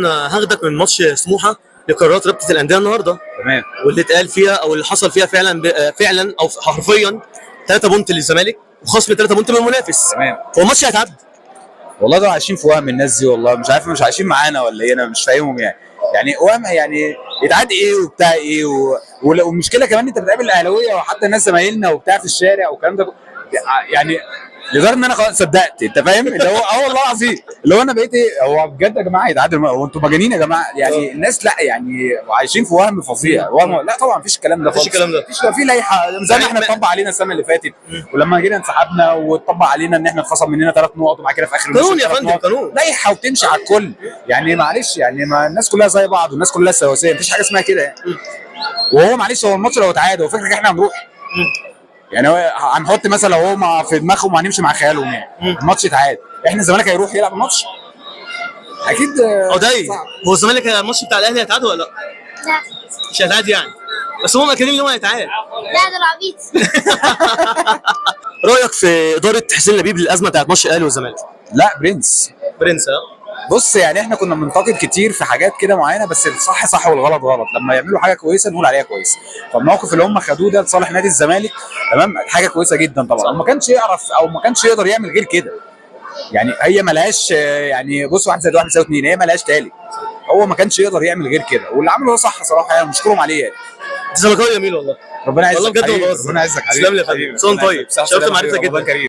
هاخدك من ماتش سموحه لقرارات رابطه الانديه النهارده. تمام. واللي اتقال فيها او اللي حصل فيها فعلا او حرفيا 3 بونت للزمالك وخصم 3 بونت من المنافس. تمام. هو الماتش هيتعدى. والله ده عايشين في وهم الناس دي، والله مش عارف، مش عايشين معانا ولا ايه، انا مش فاهمهم يعني وهم، يعني يتعاد ايه وبتاع ايه والمشكله كمان انت بتقابل الاهلاويه وحتى الناس زمايلنا وبتاع في الشارع والكلام ده، يعني لدرجه ان انا خلاص صدقت، انت فاهم اللي هو والله العظيم اللي هو انا بقيت ايه، هو بجد يا جماعه يتعادل، هو انتوا مجانين يا جماعه يعني الناس، لا يعني عايشين في وهم فظيع، وهم لا طبعا مفيش الكلام ده، مفيش الكلام ده، مفيش في لائحه زي ما احنا اتطبق علينا السنه اللي فاتت، ولما جينا انسحبنا واتطبق علينا ان احنا اتخصم مننا 3 نقط وبعد كده في اخر قانون يا فندم، قانون لائحه وتمشي على الكل، يعني معلش يعني ما الناس كلها زي بعض والناس كلها سواسيه، مفيش حاجه اسمها كده يعني. وهو معلش هو الماتش لو اتعاد هو فكرك احنا هنروح يعني، هنحط مثلا لو هم في دماغهم وهنمشي مع خيالهم يعني الماتش اتعاد، احنا الزمالك هيروح يلعب الماتش اكيد. هو الزمالك الماتش بتاع الاهلي هيتعاد ولا لا؟ لا مش هيتعاد يعني، بس هم مأكدين ان هو هيتعاد. لا ده العبيط. رايك في اداره حسين لبيب للازمه بتاعت ماتش الاهلي والزمالك؟ لا برنس بص يعني احنا كنا بننتقد كتير في حاجات كده معينه، بس الصح صح والغلط غلط، لما يعملوا حاجه كويسه نقول عليها كويسه، فالموقف اللي هم خدوه ده لصالح نادي الزمالك تمام حاجه كويسه جدا طبعا، وما كانش يعرف او ما كانش يقدر يعمل غير كده، يعني هي ملهاش يعني بص 1 زائد 1 يساوي 2، هي ملهاش تالت، هو ما كانش يقدر يعمل غير كده، واللي عمله هو صح صراحه يعني نشكرهم عليه يعني. انت زملكاوي جميل والله، ربنا يعزك والله بجد، ربنا يعزك تسلم لي يا فندم، طيب شرفت معرفتك جدا.